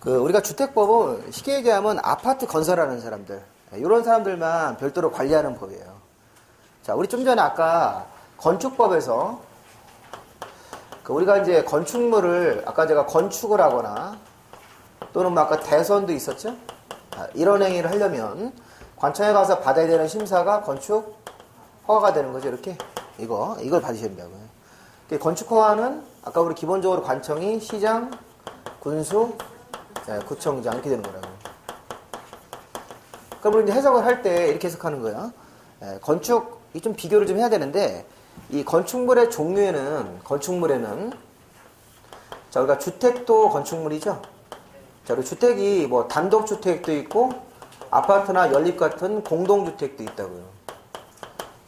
우리가 주택법은 쉽게 얘기하면 아파트 건설하는 사람들, 이런 사람들만 별도로 관리하는 법이에요. 자, 우리 좀 전에 아까 건축법에서 우리가 이제 건축물을 아까 제가 건축을 하거나 또는 뭐 아까 대선도 있었죠? 이런 행위를 하려면 관청에 가서 받아야 되는 심사가 건축 허가가 되는 거죠. 이렇게 이걸 받으셔야 된다고요. 건축 허가는 아까 우리 기본적으로 관청이 시장, 군수, 구청장 이렇게 되는 거라고요. 그럼 우리 이제 해석을 할 때 이렇게 해석하는 거예요. 건축이 좀 비교를 좀 해야 되는데 이 건축물의 종류에는 자, 우리가 주택도 건축물이죠. 자, 우리 주택이 뭐 단독주택도 있고 아파트나 연립 같은 공동주택도 있다고요.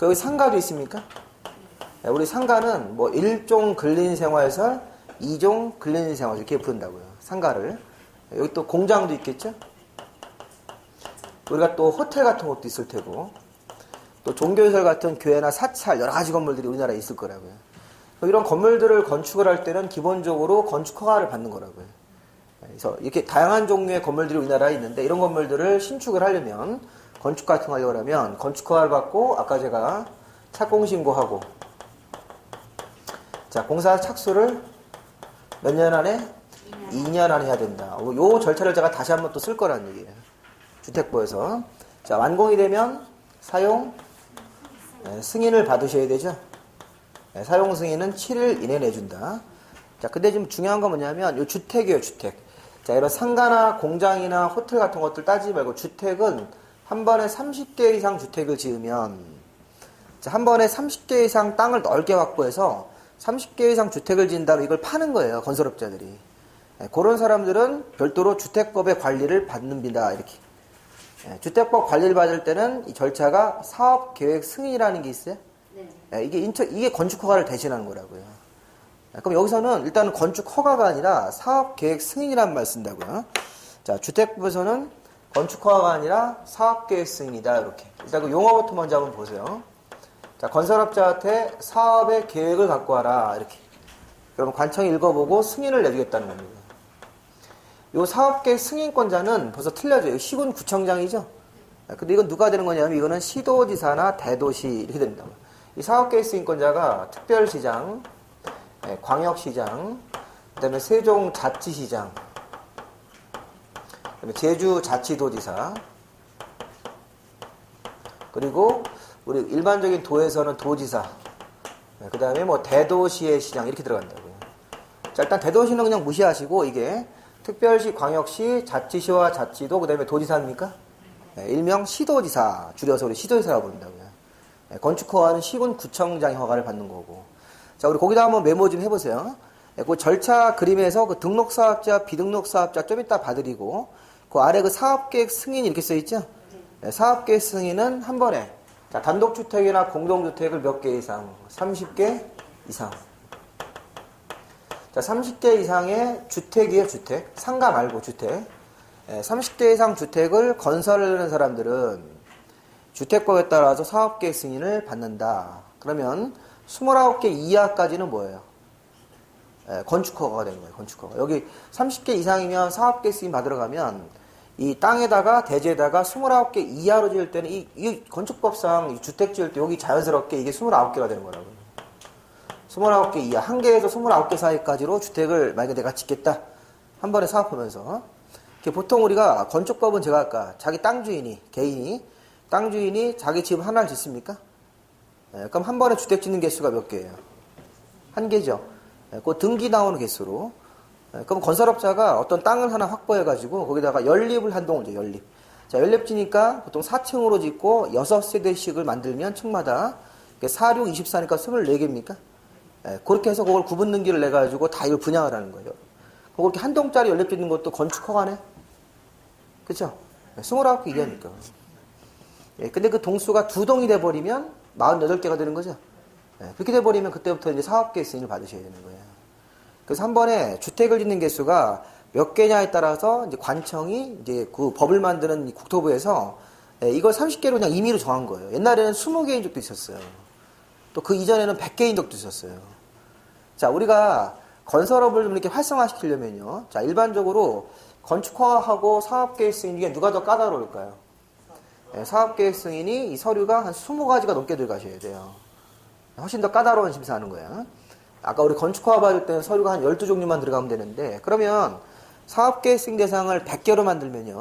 여기 상가도 있습니까? 우리 상가는 뭐 1종 근린생활설, 2종 근린생활설 이렇게 부른다고요. 상가를. 여기 또 공장도 있겠죠? 우리가 또 호텔 같은 것도 있을 테고 또 종교시설 같은 교회나 사찰 여러 가지 건물들이 우리나라에 있을 거라고요. 이런 건물들을 건축을 할 때는 기본적으로 건축 허가를 받는 거라고요. 그래서 이렇게 다양한 종류의 건물들이 우리나라에 있는데 이런 건물들을 신축을 하려면 건축 같은 거 하려고 하면 건축 허가를 받고 아까 제가 착공신고하고 자, 공사 착수를 몇 년 안에? 2년 안에 해야 된다. 요 절차를 제가 다시 한번 또 쓸 거라는 얘기예요. 주택부에서. 자, 완공이 되면 사용 승인을 받으셔야 되죠. 사용 승인은 7일 이내에 내준다. 자, 근데 지금 중요한 건 뭐냐면 요 주택이에요, 주택. 자, 이런 상가나 공장이나 호텔 같은 것들 따지지 말고 주택은 한 번에 30개 이상 주택을 지으면 자, 한 번에 30개 이상 땅을 넓게 확보해서 30개 이상 주택을 지은 다음에 이걸 파는 거예요, 건설업자들이. 그런 사람들은 별도로 주택법의 관리를 받는다, 이렇게. 주택법 관리를 받을 때는 이 절차가 사업계획 승인이라는 게 있어요. 네. 이게 건축허가를 대신하는 거라고요. 그럼 여기서는 일단은 건축허가가 아니라 사업계획 승인이라는 말 쓴다고요. 자, 주택법에서는 건축허가가 아니라 사업계획 승인이다, 이렇게. 일단 그 용어부터 먼저 한번 보세요. 자, 건설업자한테 사업의 계획을 갖고 와라, 이렇게. 그러면 관청이 읽어보고 승인을 내주겠다는 겁니다. 요 사업계획 승인권자는 벌써 틀려져요. 시군구청장이죠. 근데 이건 누가 되는 거냐면 이거는 시도지사나 대도시 이렇게 됩니다. 이 사업계획 승인권자가 특별시장, 광역시장, 그다음에 세종자치시장, 그다음에 제주자치도지사, 그리고 우리 일반적인 도에서는 도지사, 그 다음에 뭐 대도시의 시장 이렇게 들어간다고요. 자, 일단 대도시는 그냥 무시하시고 이게 특별시, 광역시, 자치시와 자치도, 그 다음에 도지사입니까? 일명 시도지사, 줄여서 우리 시도지사라고 부른다고요. 건축허가는 시군구청장이 허가를 받는 거고. 자, 우리 거기다 한번 메모 좀 해보세요. 그 절차 그림에서 그 등록사업자, 비등록사업자 좀 이따 봐드리고, 그 아래 그 사업계획 승인 이렇게 써있죠? 사업계획 승인은 한 번에, 자, 단독주택이나 공동주택을 몇 개 이상? 30개 이상. 자, 30개 이상의 주택이에요, 주택. 상가 말고 주택. 30개 이상 주택을 건설하는 사람들은 주택법에 따라서 사업계획 승인을 받는다. 그러면 29개 이하까지는 뭐예요? 건축허가가 되는 거예요, 건축허가. 여기 30개 이상이면 사업계획 승인 받으러 가면 이 땅에다가 대지에다가 29개 이하로 지을 때는 이 건축법상 이 주택 지을 때 여기 자연스럽게 이게 29개가 되는 거라고요. 29개 이하, 한 개에서 29개 사이까지로 주택을 만약에 내가 짓겠다. 한 번에 사업하면서. 보통 우리가 건축법은 제가 아까 자기 땅 주인이, 개인이, 땅 주인이 자기 집 하나를 짓습니까? 그럼 한 번에 주택 짓는 개수가 몇 개예요? 한 개죠. 그 등기 나오는 개수로. 그럼 건설업자가 어떤 땅을 하나 확보해가지고 거기다가 연립을 한동안 죠, 연립. 자, 연립 지니까 보통 4층으로 짓고 6세대씩을 만들면 층마다 4, 6, 24니까 24개입니까? 그렇게 해서 그걸 구분 등기를 내가지고 다 이걸 분양을 하는 거예요. 그렇게 한 동짜리 연립 짓는 것도 건축 허가네? 그쵸? 29개 이하니까. 근데 그 동수가 두 동이 돼버리면 48개가 되는 거죠. 그렇게 돼버리면 그때부터 이제 사업계획 승인을 받으셔야 되는 거예요. 그래서 한 번에 주택을 짓는 개수가 몇 개냐에 따라서 이제 관청이 이제 그 법을 만드는 국토부에서 이걸 30개로 그냥 임의로 정한 거예요. 옛날에는 20개인 적도 있었어요. 또 그 이전에는 100개인 적도 있었어요. 자, 우리가 건설업을 좀 이렇게 활성화시키려면요. 자, 일반적으로 건축허가하고 사업계획 승인 중에 누가 더 까다로울까요? 네, 사업계획 승인이 이 서류가 한 20가지가 넘게 들어가셔야 돼요. 훨씬 더 까다로운 심사하는 거야. 아까 우리 건축허가 받을 때는 서류가 한 12종류만 들어가면 되는데, 그러면 사업계획 승인 대상을 100개로 만들면요,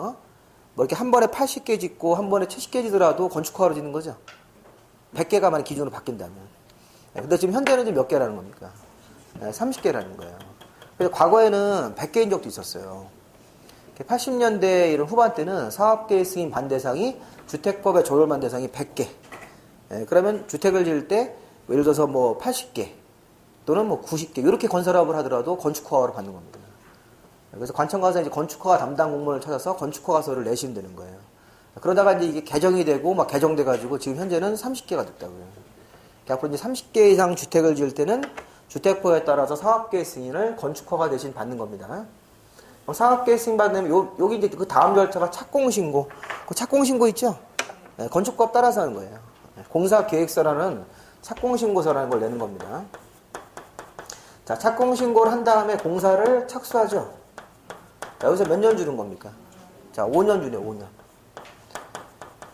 뭐 이렇게 한 번에 80개 짓고 한 번에 70개 지더라도 건축허가로 짓는 거죠. 100개가 만약 기준으로 바뀐다면. 네, 근데 지금 현재는 지금 몇 개라는 겁니까? 네, 30개라는 거예요. 그래서 과거에는 100개인 적도 있었어요. 80년대 이런 후반 때는 사업계획 승인 반대상이 주택법의 조율반 대상이 100개. 예, 그러면 주택을 지을 때 예를 들어서 뭐 80개 또는 뭐 90개 이렇게 건설업을 하더라도 건축허가로 받는 겁니다. 그래서 관청 가서 이제 건축허가 담당 공무원을 찾아서 건축허가서를 내시면 되는 거예요. 그러다가 이제 이게 개정이 되고 막 개정돼 가지고 지금 현재는 30개가 됐다고요. 앞으로 이제 30개 이상 주택을 지을 때는 주택법에 따라서 사업계획 승인을 건축허가 대신 받는 겁니다. 사업계획 승인 받으면 여기 이제 그 다음 절차가 착공신고. 그 착공신고 있죠? 네, 건축법 따라서 하는 거예요. 공사계획서라는 착공신고서라는 걸 내는 겁니다. 자, 착공신고를 한 다음에 공사를 착수하죠. 자, 여기서 몇 년 주는 겁니까? 자, 5년 주네요, 5년.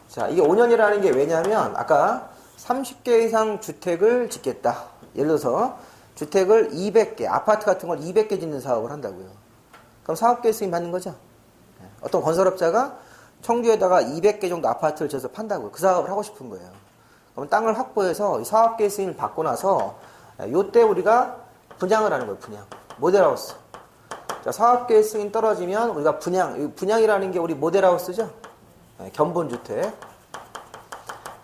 자, 이게 5년이라는 게 왜냐면, 아까 30개 이상 주택을 짓겠다. 예를 들어서, 주택을 200개, 아파트 같은 걸 200개 짓는 사업을 한다고요. 그럼 사업계획 승인 받는 거죠? 어떤 건설업자가 청주에다가 200개 정도 아파트를 지어서 판다고요. 그 사업을 하고 싶은 거예요. 그럼 땅을 확보해서 이 사업계획 승인을 받고 나서, 요때 우리가 분양을 하는 거예요, 분양. 모델하우스. 자, 사업계획 승인 떨어지면 우리가 분양이라는 게 우리 모델하우스죠? 네, 견본주택.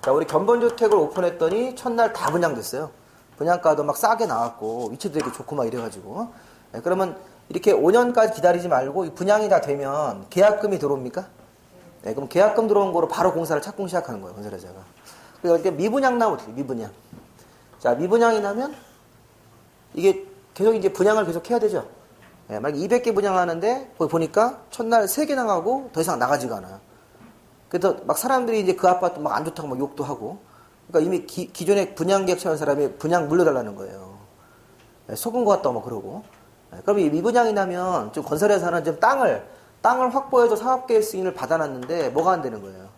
자, 우리 견본주택을 오픈했더니 첫날 다 분양됐어요. 분양가도 막 싸게 나왔고, 위치도 되게 좋고 막 이래가지고. 네, 그러면 이렇게 5년까지 기다리지 말고 이 분양이 다 되면 계약금이 들어옵니까? 네, 그럼 계약금 들어온 거로 바로 공사를 착공 시작하는 거예요, 건설회사가. 그러니까 미분양 나면 어떻게 미분양. 자, 미분양이 나면 이게 계속 이제 분양을 계속 해야 되죠. 네, 만약 200개 분양하는데 거기 보니까 첫날 3개 나가고 더 이상 나가지가 않아요. 그래서 막 사람들이 이제 그 아파트 막 안 좋다고 막 욕도 하고. 그러니까 이미 기존에 분양 계약처한 사람이 분양 물려달라는 거예요. 네, 속은 것 같다 뭐 그러고. 네, 그럼 이 미분양이 나면 좀 건설회사는 좀 땅을 확보해서 사업계획 승인을 받아놨는데 뭐가 안 되는 거예요.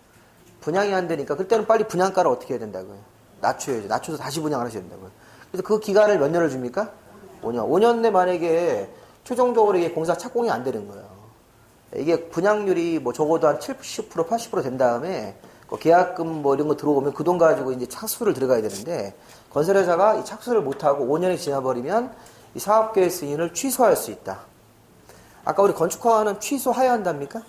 분양이 안 되니까 그때는 빨리 분양가를 어떻게 해야 된다고요. 낮춰야죠. 낮춰서 다시 분양을 하셔야 된다고요. 그래서 그 기간을 몇 년을 줍니까? 5년. 5년 내 만약에 최종적으로 이게 공사 착공이 안 되는 거예요. 이게 분양률이 뭐 적어도 한 70%, 80% 된 다음에 그 계약금 뭐 이런 거 들어오면 그 돈 가지고 이제 착수를 들어가야 되는데 건설회사가 이 착수를 못하고 5년이 지나버리면 이 사업계획 승인을 취소할 수 있다. 아까 우리 건축허가는 취소하여야 한답니까?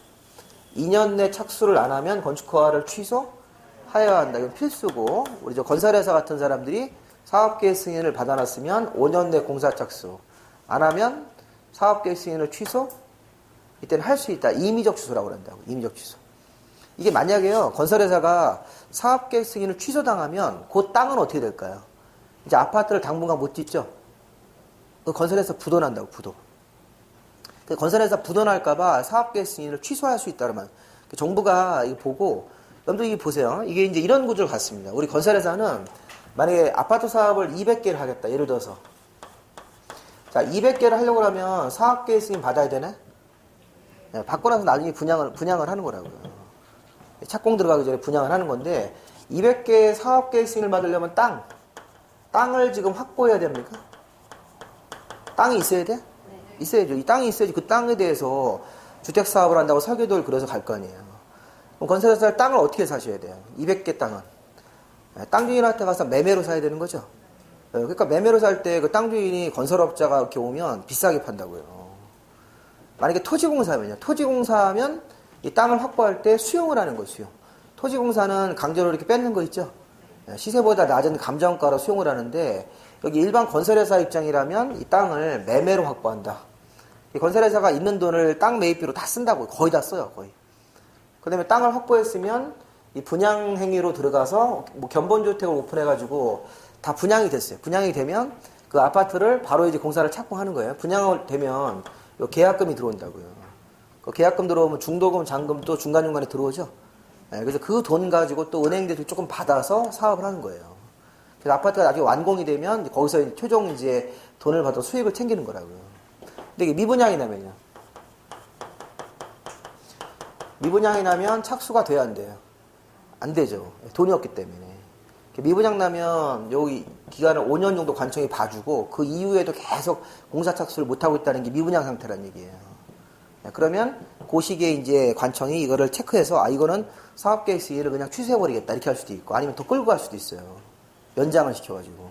2년 내 착수를 안 하면 건축허가를 취소하여야 한다. 이건 필수고 우리 저 건설회사 같은 사람들이 사업계획 승인을 받아놨으면 5년 내 공사 착수 안 하면 사업계획 승인을 취소? 이때는 할 수 있다. 임의적 취소라고 그런다고. 임의적 취소. 이게 만약에요. 건설회사가 사업계획 승인을 취소당하면 그 땅은 어떻게 될까요? 이제 아파트를 당분간 못 짓죠. 그 건설회사 부도난다고. 부도. 그 건설회사 부도날까봐 사업계획 승인을 취소할 수 있다 그러면 정부가 이거 보고 여러분들 이게 보세요. 이게 이제 이런 구조를 갖습니다. 우리 건설회사는 만약에 아파트 사업을 200개를 하겠다. 예를 들어서 자 200개를 하려고 하면 사업계획 승인 받아야 되네? 네, 받고 나서 나중에 분양을 하는 거라고요. 착공 들어가기 전에 분양을 하는 건데 200개 사업계획 승인을 받으려면 땅을 지금 확보해야 됩니까? 땅이 있어야 돼? 네. 있어야죠. 이 땅이 있어야지 그 땅에 대해서 주택사업을 한다고 설계도를 그려서 갈 거 아니에요. 그럼 건설회사 땅을 어떻게 사셔야 돼요? 200개 땅은. 땅 주인한테 가서 매매로 사야 되는 거죠. 그러니까 매매로 살 때 그 땅 주인이 건설업자가 이렇게 오면 비싸게 판다고요. 만약에 토지공사면요. 토지공사하면 이 땅을 확보할 때 수용을 하는 거예요. 수용. 토지공사는 강제로 이렇게 뺏는 거 있죠. 시세보다 낮은 감정가로 수용을 하는데 여기 일반 건설회사 입장이라면 이 땅을 매매로 확보한다. 이 건설회사가 있는 돈을 땅 매입비로 다 쓴다고. 거의 다 써요. 거의. 그 다음에 땅을 확보했으면 이 분양 행위로 들어가서 뭐 견본주택을 오픈해가지고 다 분양이 됐어요. 분양이 되면 그 아파트를 바로 이제 공사를 착공하는 거예요. 분양을 되면 요 계약금이 들어온다고요. 그 계약금 들어오면 중도금, 잔금 또 중간중간에 들어오죠. 그래서 그 돈 가지고 또 은행들이 조금 받아서 사업을 하는 거예요. 그래서 아파트가 나중에 완공이 되면 거기서 최종 이제 돈을 받아 수익을 챙기는 거라고요. 근데 이게 미분양이 나면요. 미분양이 나면 착수가 돼야 안 돼요? 안 되죠. 돈이 없기 때문에. 미분양 나면 여기 기간을 5년 정도 관청이 봐주고 그 이후에도 계속 공사 착수를 못하고 있다는 게 미분양 상태라는 얘기예요. 그러면 그 시기에 이제 관청이 이거를 체크해서 이거는 사업계획 승인을 그냥 취소해버리겠다 이렇게 할 수도 있고 아니면 더 끌고 갈 수도 있어요. 연장을 시켜가지고.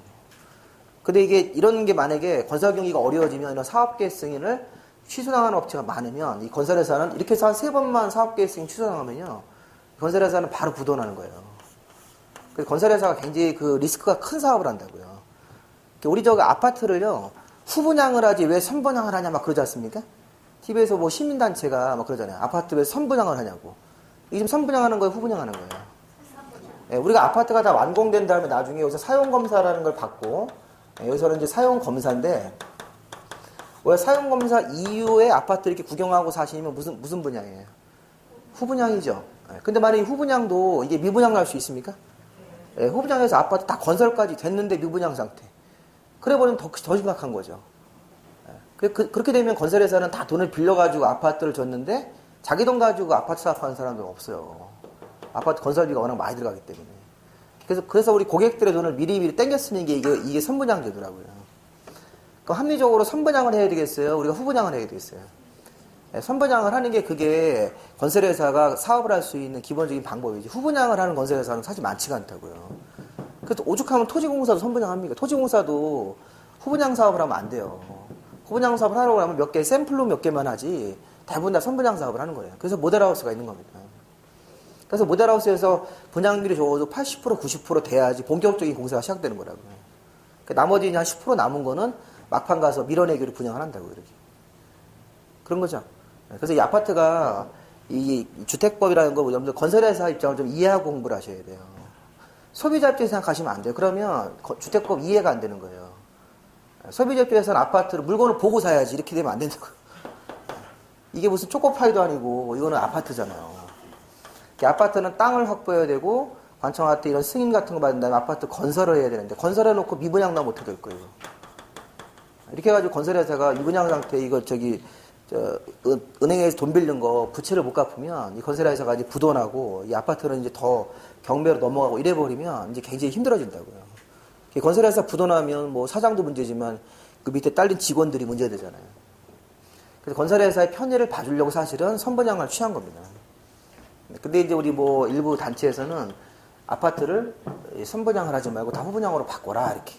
근데 이게 이런 게 만약에 건설 경기가 어려워지면 이런 사업계획 승인을 취소당하는 업체가 많으면 이 건설회사는 이렇게 해서 한 3번만 사업계획 승인 취소당하면요. 건설회사는 바로 부도나는 거예요. 그래서 건설회사가 굉장히 그 리스크가 큰 사업을 한다고요. 우리 저기 아파트를요, 후분양을 하지 왜 선분양을 하냐 막 그러지 않습니까? TV에서 뭐 시민단체가 막 그러잖아요. 아파트 왜 선분양을 하냐고. 이게 지금 선분양하는 거예요, 후분양하는 거예요? 네, 우리가 아파트가 다 완공된 다음에 나중에 여기서 사용검사라는 걸 받고, 여기서는 이제 사용검사인데, 왜 사용검사 이후에 아파트 이렇게 구경하고 사시면 무슨 분양이에요? 후분양이죠. 근데 만약에 후분양도 이게 미분양 날 수 있습니까? 예, 후분양에서 아파트 다 건설까지 됐는데 미분양 상태. 그래 버리면 더 심각한 거죠. 예, 그렇게 되면 건설회사는 다 돈을 빌려가지고 아파트를 줬는데 자기 돈 가지고 아파트 사업하는 사람들은 없어요. 아파트 건설비가 워낙 많이 들어가기 때문에. 그래서 우리 고객들의 돈을 미리 땡겨 쓰는 게 이게 선분양제더라고요. 그럼 합리적으로 선분양을 해야 되겠어요? 우리가 후분양을 해야 되겠어요? 선분양을 하는 게 그게 건설회사가 사업을 할 수 있는 기본적인 방법이지. 후분양을 하는 건설회사는 사실 많지가 않다고요. 그래서 오죽하면 토지공사도 선분양합니까? 토지공사도 후분양 사업을 하면 안 돼요. 후분양 사업을 하려고 하면 몇 개, 샘플로 몇 개만 하지 대부분 다 선분양 사업을 하는 거예요. 그래서 모델하우스가 있는 겁니다. 그래서 모델하우스에서 분양률이 적어도 80%, 90% 돼야지 본격적인 공사가 시작되는 거라고요. 나머지 한 10% 남은 거는 막판 가서 밀어내기로 분양을 한다고요. 이렇게. 그런 거죠. 그래서 이 아파트가 이 주택법이라는 거 여러분들 건설회사 입장을 좀 이해하고 공부를 하셔야 돼요. 소비자 입장에서 생각하시면 안 돼요. 그러면 주택법 이해가 안 되는 거예요. 소비자 입장에서는 아파트를 물건을 보고 사야지 이렇게 되면 안 된다고요. 이게 무슨 초코파이도 아니고 이거는 아파트잖아요. 아파트는 땅을 확보해야 되고 관청한테 이런 승인 같은 거 받은 다음에 아파트 건설을 해야 되는데 건설해놓고 미분양 나면 어떻게 될 거예요? 이렇게 해가지고 건설회사가 미분양 상태 이거 은행에서 돈 빌린 거 부채를 못 갚으면 이 건설회사가 이제 부도나고 이 아파트는 이제 더 경매로 넘어가고 이래버리면 이제 굉장히 힘들어진다고요. 건설회사 부도나면 뭐 사장도 문제지만 그 밑에 딸린 직원들이 문제되잖아요. 그래서 건설회사의 편의를 봐주려고 사실은 선분양을 취한 겁니다. 근데 이제 우리 뭐 일부 단체에서는 아파트를 선분양을 하지 말고 다 후분양으로 바꿔라 이렇게.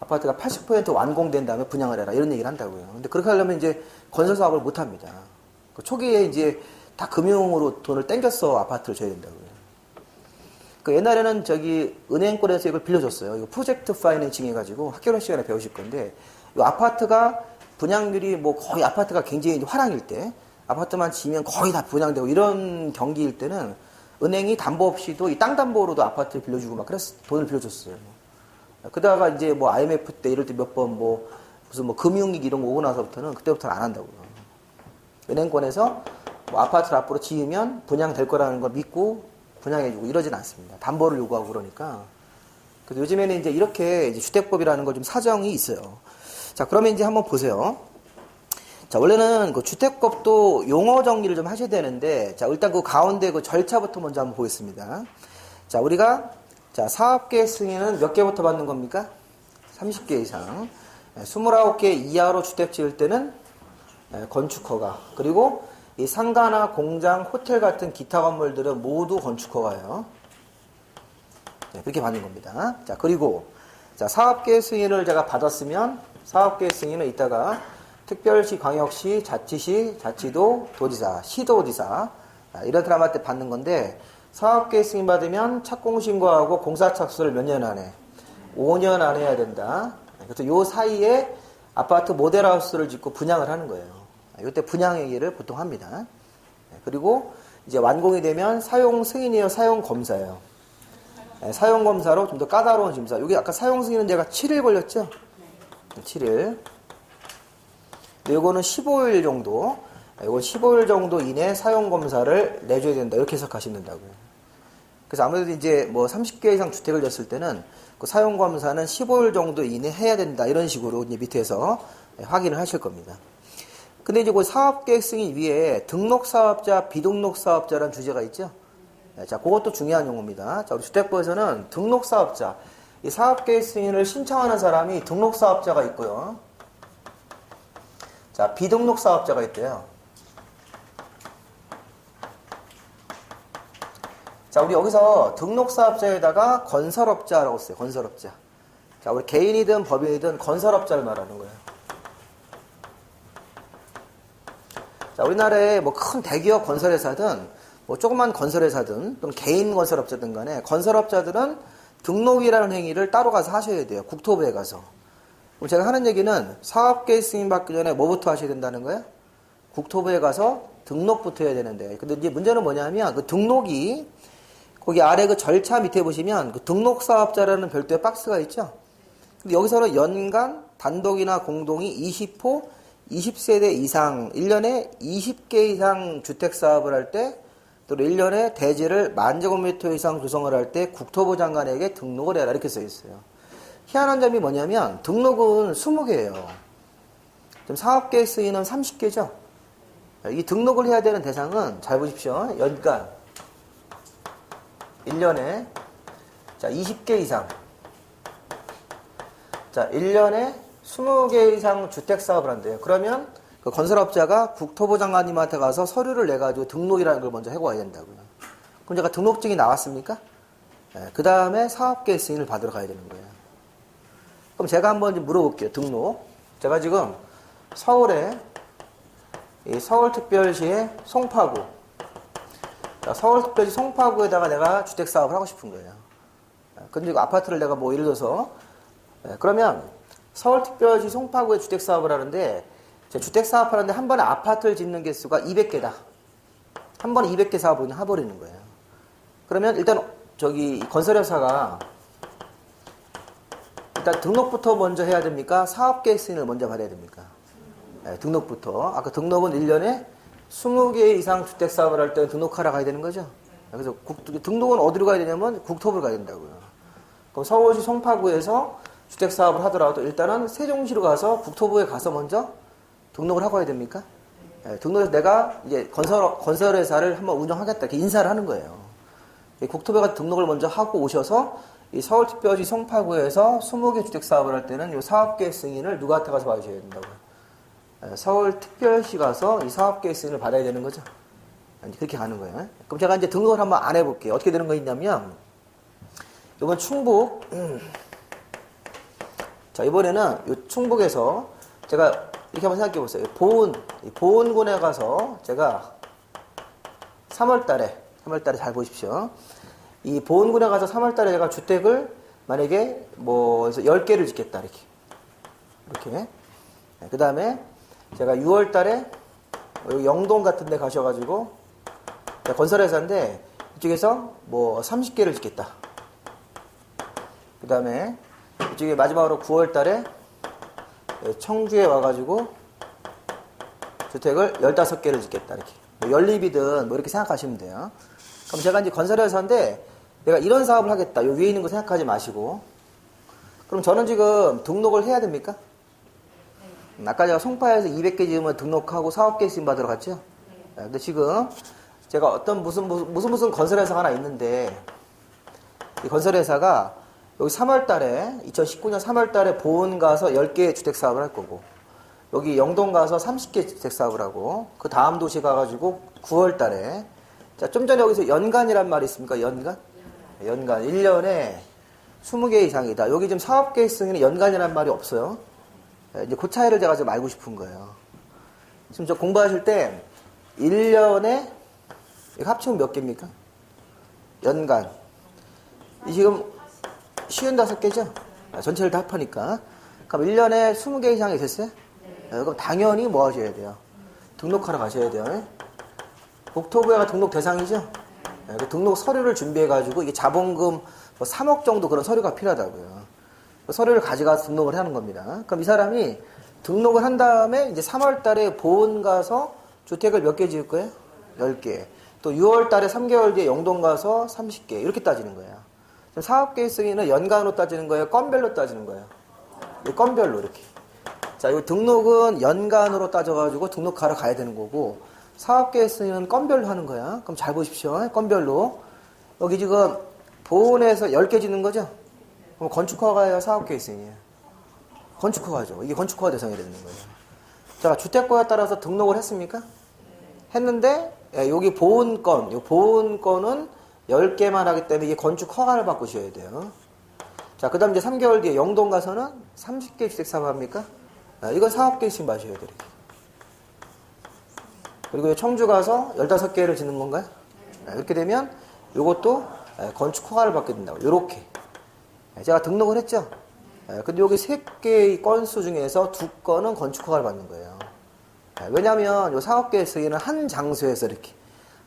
아파트가 80% 완공된 다음에 분양을 해라 이런 얘기를 한다고요. 근데 그렇게 하려면 이제 건설 사업을 못 합니다. 그 초기에 이제 다 금융으로 돈을 땡겨서 아파트를 줘야 된다고요. 그 옛날에는 은행권에서 이걸 빌려줬어요. 이거 프로젝트 파이낸싱 해가지고 학교론 시간에 배우실 건데 이 아파트가 분양률이 뭐 거의 아파트가 굉장히 화랑일 때 아파트만 지면 거의 다 분양되고 이런 경기일 때는 은행이 담보 없이도 이 땅 담보로도 아파트를 빌려주고 막 그래서 돈을 빌려줬어요. 그러다가 이제 뭐 IMF 때 이럴 때 몇 번 무슨 금융위기 이런 거 오고 나서부터는 그때부터는 안 한다고요. 은행권에서 뭐 아파트를 앞으로 지으면 분양될 거라는 걸 믿고 분양해주고 이러진 않습니다. 담보를 요구하고 그러니까. 그래서 요즘에는 이제 이렇게 이제 주택법이라는 거 좀 사정이 있어요. 자, 그러면 이제 한번 보세요. 자, 원래는 그 주택법도 용어 정리를 좀 하셔야 되는데, 자, 일단 그 가운데 그 절차부터 먼저 한번 보겠습니다. 자, 우리가, 사업계획 승인은 몇 개부터 받는 겁니까? 30개 이상. 29개 이하로 주택 지을 때는 건축허가. 그리고 이 상가나 공장, 호텔 같은 기타 건물들은 모두 건축허가예요. 그렇게 받는 겁니다. 자, 그리고, 사업계획 승인을 제가 받았으면, 사업계획 승인은 이따가 특별시, 광역시, 자치시, 자치도, 도지사, 시도지사 이런 사람한테 받는 건데 사업계획 승인 받으면 착공신고하고 공사착수를 몇 년 안에? 5년 안에 해야 된다. 그래서 요 사이에 아파트 모델하우스를 짓고 분양을 하는 거예요. 이때 분양 얘기를 보통 합니다. 그리고 이제 완공이 되면 사용 승인이에요, 사용 검사예요. 사용 검사로 좀 더 까다로운 심사. 여기 아까 사용 승인은 제가 7일 걸렸죠? 7일. 이거는 15일 정도, 이건 15일 정도 이내 사용검사를 내줘야 된다. 이렇게 해석하시면 된다고요. 그래서 아무래도 이제 뭐 30개 이상 주택을 졌을 때는 그 사용검사는 15일 정도 이내 해야 된다. 이런 식으로 이제 밑에서 확인을 하실 겁니다. 근데 이제 그 사업계획 승인 위에 등록사업자, 비등록사업자라는 주제가 있죠. 자, 그것도 중요한 용어입니다. 자, 우리 주택부에서는 등록사업자, 이 사업계획 승인을 신청하는 사람이 등록사업자가 있고요. 자, 비등록사업자가 있대요. 자, 우리 여기서 등록사업자에다가 건설업자라고 써요. 건설업자. 자, 우리 개인이든 법인이든 건설업자를 말하는 거예요. 자, 우리나라에 뭐 큰 대기업 건설회사든 뭐 조그만 건설회사든 또는 개인 건설업자든 간에 건설업자들은 등록이라는 행위를 따로 가서 하셔야 돼요. 국토부에 가서. 그럼 제가 하는 얘기는 사업계획 승인 받기 전에 뭐부터 하셔야 된다는 거예요? 국토부에 가서 등록부터 해야 되는데. 근데 이제 문제는 뭐냐면 그 등록이 거기 아래 그 절차 밑에 보시면 그 등록사업자라는 별도의 박스가 있죠. 근데 여기서는 연간 단독이나 공동이 20호 20세대 이상 1년에 20개 이상 주택사업을 할 때 또 1년에 대지를 10,000제곱미터 이상 조성을 할 때 국토부 장관에게 등록을 해라 이렇게 써 있어요. 희한한 점이 뭐냐면 등록은 20개예요. 지금 사업계획 승인은 30개죠. 이 등록을 해야 되는 대상은 잘 보십시오. 연간 1년에 자 20개 이상 자 1년에 20개 이상 주택사업을 한대요. 그러면 그 건설업자가 국토부 장관님한테 가서 서류를 내가지고 등록이라는 걸 먼저 해고 와야 된다고요. 그럼 제가 등록증이 나왔습니까? 네, 그 다음에 사업계획 승인을 받으러 가야 되는 거예요. 그럼 제가 한번 물어볼게요. 등록. 제가 지금 서울에 이 서울특별시의 송파구 자, 서울특별시 송파구에다가 내가 주택사업을 하고 싶은 거예요. 근데 아파트를 내가 뭐 예를 들어서 그러면 서울특별시 송파구에 주택사업을 하는데 주택사업 하는데 한 번에 아파트를 짓는 개수가 200개다. 한 번에 200개 사업을 해버리는 거예요. 그러면 일단 저기 건설회사가 일단 등록부터 먼저 해야 됩니까? 사업계획 승인을 먼저 받아야 됩니까? 네, 등록부터. 아까 등록은 1년에 20개 이상 주택사업을 할 때 등록하러 가야 되는 거죠. 그래서 등록은 어디로 가야 되냐면 국토부로 가야 된다고요. 그럼 서울시 송파구에서 주택사업을 하더라도 일단은 세종시로 가서 국토부에 가서 먼저 등록을 하고 와야 됩니까? 네, 등록해서 내가 이제 건설회사를 한번 운영하겠다 이렇게 인사를 하는 거예요. 국토부에 가서 등록을 먼저 하고 오셔서 이 서울특별시 송파구에서 20개 주택사업을 할 때는 이 사업계획 승인을 누구한테 가서 받으셔야 된다고요? 네, 서울특별시 가서 이 사업계획 승인을 받아야 되는 거죠. 그렇게 가는 거예요. 그럼 제가 이제 등록을 한번 안 해볼게요. 어떻게 되는 거 있냐면 이번 충북 자 이번에는 이 충북에서 제가 이렇게 한번 생각해 보세요. 보은군에 가서 제가 3월 달에 잘 보십시오. 이 보은군에 가서 3월 달에 제가 주택을 만약에 뭐 10개를 짓겠다 이렇게. 그 다음에 제가 6월 달에 영동 같은 데 가셔가지고 건설회사인데 이쪽에서 뭐 30개를 짓겠다. 그 다음에 이쪽에 마지막으로 9월 달에 청주에 와가지고 주택을 15개를 짓겠다 이렇게. 뭐 연립이든 뭐 이렇게 생각하시면 돼요. 그럼 제가 이제 건설회사인데 내가 이런 사업을 하겠다. 요 위에 있는 거 생각하지 마시고. 그럼 저는 지금 등록을 해야 됩니까? 아까 제가 송파에서 200개 지으면 등록하고 사업계획 승인 받으러 갔죠? 근데 지금 제가 어떤 무슨 건설회사가 하나 있는데 이 건설회사가 여기 3월 달에 2019년 3월 달에 보은 가서 10개 주택 사업을 할 거고 여기 영동 가서 30개 주택 사업을 하고 그 다음 도시 가가지고 9월 달에 자, 좀 전에 여기서 연간이란 말이 있습니까? 연간 1년에 20개 이상이다. 여기 지금 사업계획 승인에 연간이란 말이 없어요. 이제 그 차이를 제가 좀 알고 싶은 거예요. 지금 저 공부하실 때 1년에 합치면 몇 개입니까? 연간. 이 지금 55개죠? 전체를 다 합하니까. 그럼 1년에 20개 이상이 됐어요? 그럼 당연히 뭐 하셔야 돼요? 등록하러 가셔야 돼요. 국토부가 등록 대상이죠? 그 등록 서류를 준비해가지고 이게 자본금 뭐 3억 정도 그런 서류가 필요하다고요. 그 서류를 가져가서 등록을 하는 겁니다. 그럼 이 사람이 등록을 한 다음에 이제 3월 달에 보은 가서 주택을 몇 개 지을 거예요? 10개. 또 6월 달에 3개월 뒤에 영동 가서 30개. 이렇게 따지는 거예요. 사업계획 승인은 연간으로 따지는 거예요? 건별로 따지는 거예요? 건별로 이렇게. 자, 이 등록은 연간으로 따져가지고 등록하러 가야 되는 거고, 사업계획 승인은 건별로 하는 거야. 그럼 잘 보십시오. 건별로. 여기 지금 보훈에서 10개 짓는 거죠? 그럼 건축허가예요, 사업계획 승인이에요? 건축허가죠. 이게 건축허가 대상이 되는 거예요. 자, 주택과에 따라서 등록을 했습니까? 했는데, 여기 보훈건, 이 보훈건은 10개만 하기 때문에 이게 건축허가를 바꾸셔야 돼요. 자, 그 다음 이제 3개월 뒤에 영동 가서는 30개 주택 사업합니까? 이건 사업계획 마셔야 돼요. 그리고 청주 가서 15개를 짓는 건가요? 이렇게 되면 이것도 건축허가를 받게 된다고. 요렇게. 제가 등록을 했죠? 근데 여기 3개의 건수 중에서 2건은 건축허가를 받는 거예요. 왜냐하면 이 사업계획 승인은 한 장소에서 이렇게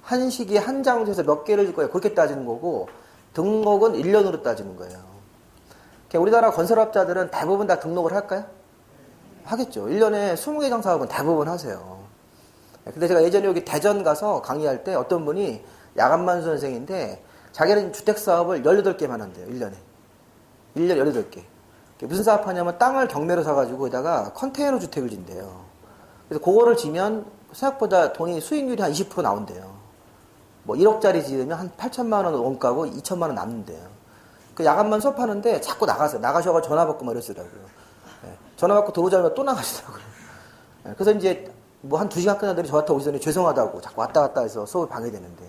한 시기에 한 장소에서 몇 개를 짓 거예요. 그렇게 따지는 거고 등록은 1년으로 따지는 거예요. 우리나라 건설업자들은 대부분 다 등록을 할까요? 하겠죠. 1년에 20개 이상 사업은 대부분 하세요. 근데 제가 예전에 여기 대전 가서 강의할 때 어떤 분이 야간만수 선생인데 자기는 주택사업을 18개만 한대요. 1년에. 1년 18개. 무슨 사업 하냐면 땅을 경매로 사가지고 거기다가 컨테이너 주택을 짓대요. 그래서 그거를 지면 생각보다 돈이 수익률이 한 20% 나온대요. 뭐 1억짜리 지으면 한 8천만 원 원가고 2천만 원 남는데요. 그 야간만 수업하는데 자꾸 나가세요. 나가셔가지고 전화 받고 막 이러시더라고요. 전화 받고 들어오자마자 또 나가시더라고요. 그래서 이제 뭐 한 2시간 끝나더니 저한테 오시더니 죄송하다고 자꾸 왔다 갔다 해서 수업이 방해되는데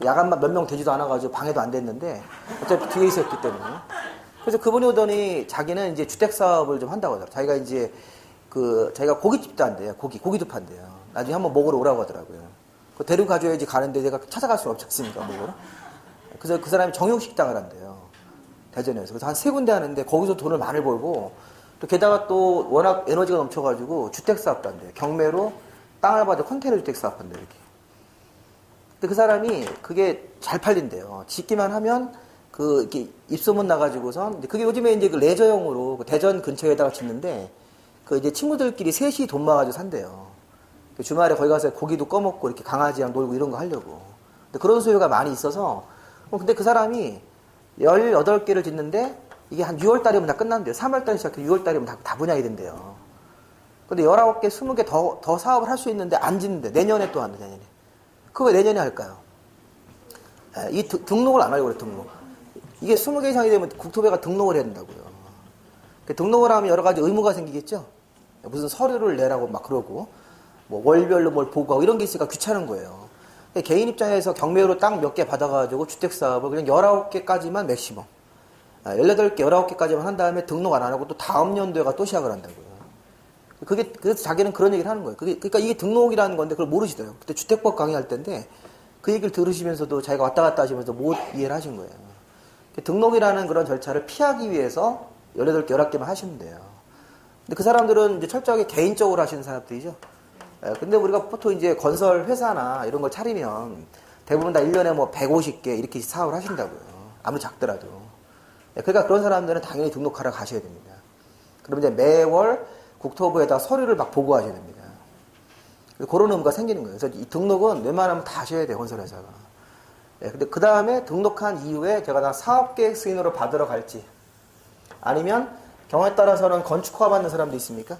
야간만 몇 명 되지도 않아가지고 방해도 안 됐는데 어차피 뒤에 있었기 때문에 그래서 그분이 오더니 자기는 이제 주택사업을 좀 한다고 하더라고요. 자기가 이제 자기가 고깃집도 한대요. 고기도 판대요. 나중에 한번 먹으러 오라고 하더라고요. 그 데리고 가줘야지 가는데 제가 찾아갈 수는 없지 않습니까, 먹으러. 그래서 그 사람이 정육식당을 한대요. 대전에서. 그래서 한 3군데 하는데 거기서 돈을 많이 벌고 또 게다가 또 워낙 에너지가 넘쳐가지고 주택사업도 한대요. 경매로 땅을 받아 컨테이너 주택사업 한대요, 이렇게. 근데 그 사람이 그게 잘 팔린대요. 짓기만 하면 이렇게 입소문 나가지고선 그게 요즘에 이제 그 레저용으로 그 대전 근처에다가 짓는데 이제 친구들끼리 셋이 돈 모아가지고 산대요. 주말에 거기 가서 고기도 꺼먹고 이렇게 강아지랑 놀고 이런 거 하려고. 근데 그런 수요가 많이 있어서 근데 그 사람이 18개를 짓는데 이게 한 6월 달이면 다 끝난대요. 3월 달에 시작해서 6월 달이면 다 분양이 된대요. 근데 19개, 20개 더 사업을 할 수 있는데 안 짓는데 내년에 또 한대, 내년에. 그거 왜 내년에 할까요? 이 등록을 안 하려고 그래, 등록. 이게 20개 이상이 되면 국토부가 등록을 해야 된다고요. 등록을 하면 여러 가지 의무가 생기겠죠? 무슨 서류를 내라고 막 그러고, 뭐 월별로 뭘 보고하고 이런 게 있으니까 귀찮은 거예요. 개인 입장에서 경매로 땅 몇 개 받아가지고 주택사업을 그냥 19개까지만 맥시멈. 18개, 19개까지만 한 다음에 등록 안 하고 또 다음 연도에가 또 시작을 한다고요. 그래서 자기는 그런 얘기를 하는 거예요. 그러니까 이게 등록이라는 건데 그걸 모르시더라고요. 그때 주택법 강의할 때인데 그 얘기를 들으시면서도 자기가 왔다 갔다 하시면서 못 이해를 하신 거예요. 등록이라는 그런 절차를 피하기 위해서 18개, 19개만 하시면 돼요. 근데 그 사람들은 이제 철저하게 개인적으로 하시는 사람들이죠. 근데 우리가 보통 이제 건설 회사나 이런 걸 차리면 대부분 다 1년에 뭐 150개 이렇게 사업을 하신다고요. 아무리 작더라도. 그러니까 그런 사람들은 당연히 등록하러 가셔야 됩니다. 그럼 이제 매월 국토부에다 서류를 막 보고하셔야 됩니다. 그런 의무가 생기는 거예요. 그래서 이 등록은 웬만하면 다 하셔야 돼요, 건설회사가. 근데 그 다음에 등록한 이후에 제가 다 사업계획 승인으로 받으러 갈지 아니면 경우에 따라서는 건축허가 받는 사람도 있습니까?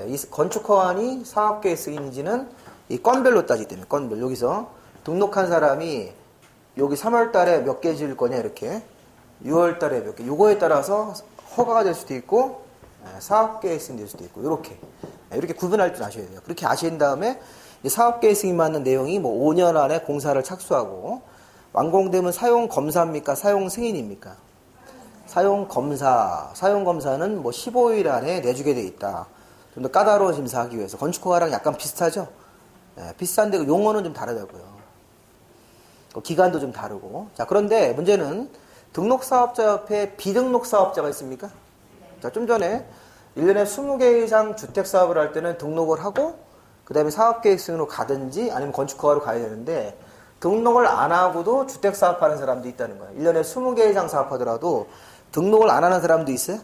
이 건축허가니 사업계획 승인인지는 이 건별로 따지기 때문에 건별. 여기서 등록한 사람이 여기 3월 달에 몇 개 지을 거냐 이렇게 6월 달에 몇 개. 요거에 따라서 허가가 될 수도 있고 사업계획 승인 될 수도 있고 이렇게 구분할 줄 아셔야 돼요. 그렇게 아신 다음에 사업계획 승인 받는 내용이 뭐 5년 안에 공사를 착수하고 완공되면 사용 검사입니까? 사용 승인입니까? 사용 검사는 뭐 15일 안에 내주게 돼 있다. 좀 더 까다로운 심사하기 위해서. 건축허가랑 약간 비슷하죠? 비슷한데 그 용어는 좀 다르다고요. 기간도 좀 다르고. 자, 그런데 문제는 등록사업자 옆에 비등록사업자가 있습니까? 자, 좀 전에 1년에 20개 이상 주택사업을 할 때는 등록을 하고 그 다음에 사업계획 승인으로 가든지 아니면 건축허가로 가야 되는데 등록을 안 하고도 주택사업하는 사람도 있다는 거예요. 1년에 20개 이상 사업하더라도 등록을 안 하는 사람도 있어요?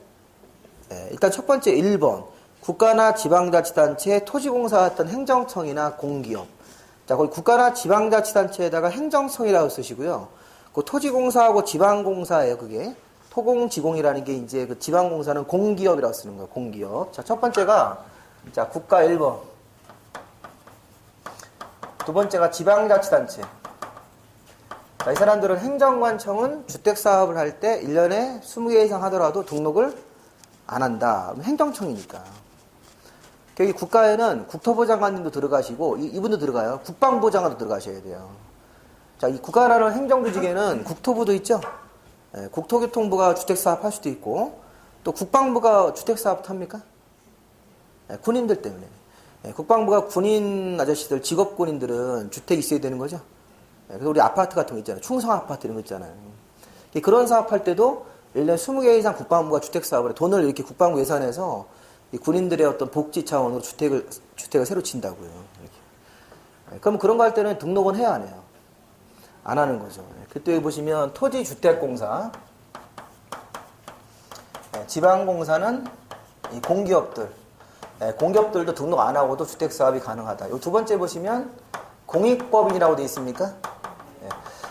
일단 첫 번째 1번 국가나 지방자치단체, 토지공사 같은 행정청이나 공기업. 자, 거기 국가나 지방자치단체에다가 행정청이라고 쓰시고요. 그 토지공사하고 지방공사예요, 그게. 토공지공이라는 게 이제 그 지방공사는 공기업이라고 쓰는 거예요. 공기업. 자, 첫 번째가 자, 국가 1번. 두 번째가 지방자치단체. 자, 이 사람들은 행정관청은 주택사업을 할 때 1년에 20개 이상 하더라도 등록을 안 한다. 행정청이니까. 여기 국가에는 국토부 장관님도 들어가시고, 이분도 들어가요. 국방부 장관도 들어가셔야 돼요. 자, 이 국가라는 행정조직에는 국토부도 있죠? 예, 국토교통부가 주택사업 할 수도 있고, 또 국방부가 주택사업 합니까? 예, 군인들 때문에. 예, 국방부가 군인 아저씨들, 직업 군인들은 주택이 있어야 되는 거죠? 예, 그래서 우리 아파트 같은 거 있잖아요. 충성 아파트 이런 거 있잖아요. 그런 사업할 때도 1년에 20개 이상 국방부가 주택사업을 해. 돈을 이렇게 국방부 예산에서 이 군인들의 어떤 복지 차원으로 주택을 새로 짓는다고요. 이렇게. 예, 그럼 그런 거 할 때는 등록은 해야 안 해요? 안 하는 거죠. 그때 보시면 토지주택공사, 지방공사는 이 공기업들, 공기업들도 등록 안 하고도 주택사업이 가능하다. 이 두 번째 보시면 공익법인이라고 되어 있습니까?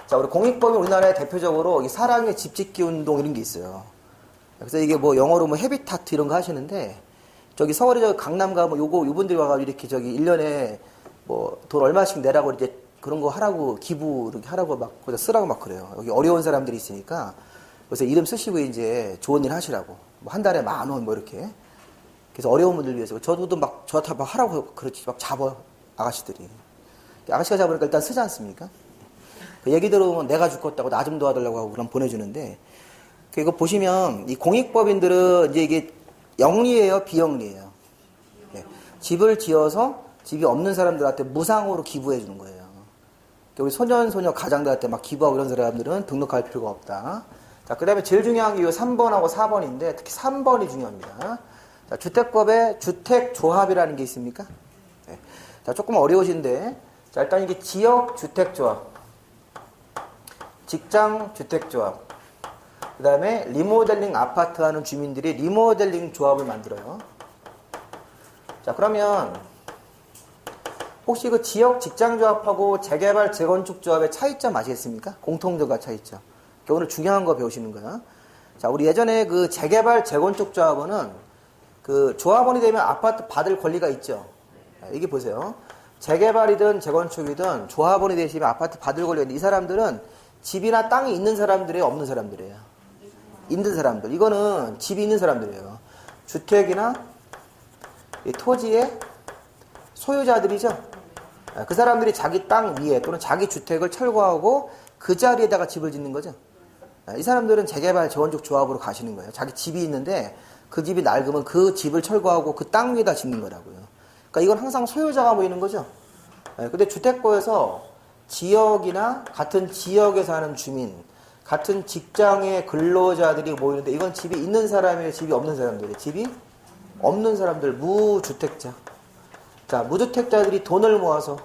자, 우리 공익법인 우리나라에 대표적으로 이 사랑의 집짓기 운동 이런 게 있어요. 그래서 이게 뭐 영어로 뭐 헤비타트 이런 거 하시는데, 저기 서울에 저 강남 가면 요분들이 와가지고 이렇게 저기 1년에 뭐 돈 얼마씩 내라고 이제 그런 거 하라고 기부 이렇게 하라고 막 거기다 쓰라고 막 그래요. 여기 어려운 사람들이 있으니까 그래서 이름 쓰시고 이제 좋은 일 하시라고 뭐 한 달에 10,000원 뭐 이렇게. 그래서 어려운 분들 위해서 저도 막 저한테 막 하라고 그렇지 막 잡아요 아가씨들이. 아가씨가 잡으니까 일단 쓰지 않습니까? 그 얘기 들어보면 내가 죽겠다고 나 좀 도와달라고 하고 그럼 보내주는데, 이거 보시면 이 공익법인들은 이제 이게 영리예요, 비영리예요? 네. 집을 지어서 집이 없는 사람들한테 무상으로 기부해 주는 거예요. 우리 소년 가장들한테 막 기부하고 이런 사람들은 등록할 필요가 없다. 자, 그 다음에 제일 중요한 게 이 3번하고 4번인데, 특히 3번이 중요합니다. 자, 주택법에 주택조합이라는 게 있습니까? 네. 자, 조금 어려우신데, 자, 일단 이게 지역주택조합, 직장주택조합, 그 다음에 리모델링 아파트 하는 주민들이 리모델링 조합을 만들어요. 자, 그러면 혹시 그 지역 직장조합하고 재개발 재건축조합의 차이점 아시겠습니까? 공통점과 차이점. 오늘 중요한 거 배우시는 거야. 자, 우리 예전에 그 재개발 재건축조합원은 그 조합원이 되면 아파트 받을 권리가 있죠. 이게 보세요. 재개발이든 재건축이든 조합원이 되시면 아파트 받을 권리가 있는데, 이 사람들은 집이나 땅이 있는 사람들이에요, 없는 사람들이에요? 있는 사람들. 이거는 집이 있는 사람들이에요. 주택이나 이 토지의 소유자들이죠. 그 사람들이 자기 땅 위에 또는 자기 주택을 철거하고 그 자리에다가 집을 짓는 거죠. 이 사람들은 재개발 재건축 조합으로 가시는 거예요. 자기 집이 있는데 그 집이 낡으면 그 집을 철거하고 그 땅 위에다 짓는 거라고요. 그러니까 이건 항상 소유자가 모이는 거죠. 근데 주택법에서 지역이나 같은 지역에 사는 주민, 같은 직장의 근로자들이 모이는데, 이건 집이 있는 사람이에요, 집이 없는 사람들이에요? 집이 없는 사람들, 무주택자. 자, 무주택자들이 돈을 모아서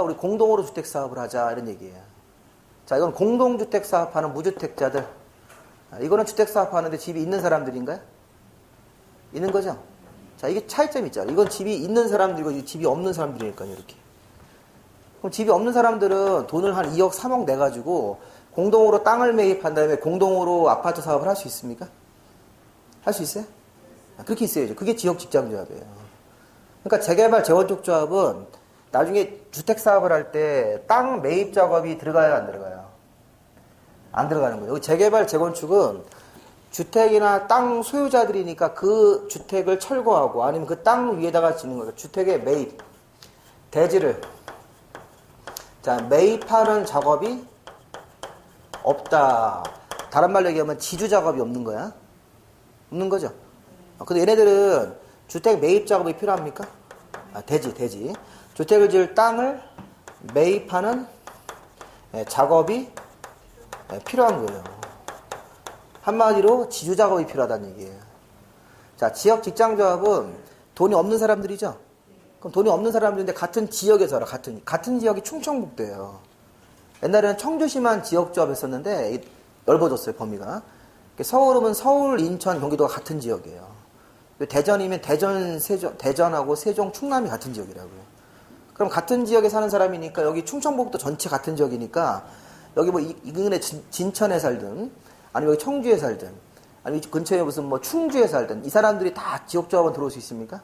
우리 공동으로 주택 사업을 하자, 이런 얘기예요. 자, 이건 공동주택 사업하는 무주택자들. 이거는 주택 사업하는데 집이 있는 사람들인가요? 있는 거죠? 자, 이게 차이점이 있잖아요. 이건 집이 있는 사람들이고 집이 없는 사람들이니까요, 이렇게. 그럼 집이 없는 사람들은 돈을 한 2억, 3억 내가지고 공동으로 땅을 매입한 다음에 공동으로 아파트 사업을 할 수 있습니까? 할 수 있어요? 그렇게 있어야죠. 그게 지역 직장조합이에요. 그러니까 재개발 재건축 조합은 나중에 주택 사업을 할 때 땅 매입 작업이 들어가요, 안 들어가요? 안 들어가는 거예요. 재개발 재건축은 주택이나 땅 소유자들이니까 그 주택을 철거하고 아니면 그 땅 위에다가 짓는 거예요. 주택의 매입, 대지를. 자, 매입하는 작업이 없다. 다른 말로 얘기하면 지주 작업이 없는 거야. 없는 거죠. 근데 얘네들은 주택 매입 작업이 필요합니까? 대지. 주택을 지을 땅을 매입하는 작업이 필요한 거예요. 한마디로 지주 작업이 필요하다는 얘기예요. 자, 지역 직장조합은 돈이 없는 사람들이죠. 그럼 돈이 없는 사람들인데 같은 지역에 살아. 같은 지역이 충청북도예요. 옛날에는 청주시만 지역조합했었는데 넓어졌어요, 범위가. 서울은 서울, 인천, 경기도가 같은 지역이에요. 대전이면 대전하고 세종, 충남이 같은 지역이라고요. 그럼 같은 지역에 사는 사람이니까 여기 충청북도 전체 같은 지역이니까 여기 뭐 인근에 진천에 살든 아니면 여기 청주에 살든, 아니면 근처에 무슨 뭐 충주에 살든, 이 사람들이 다 지역조합원 들어올 수 있습니까?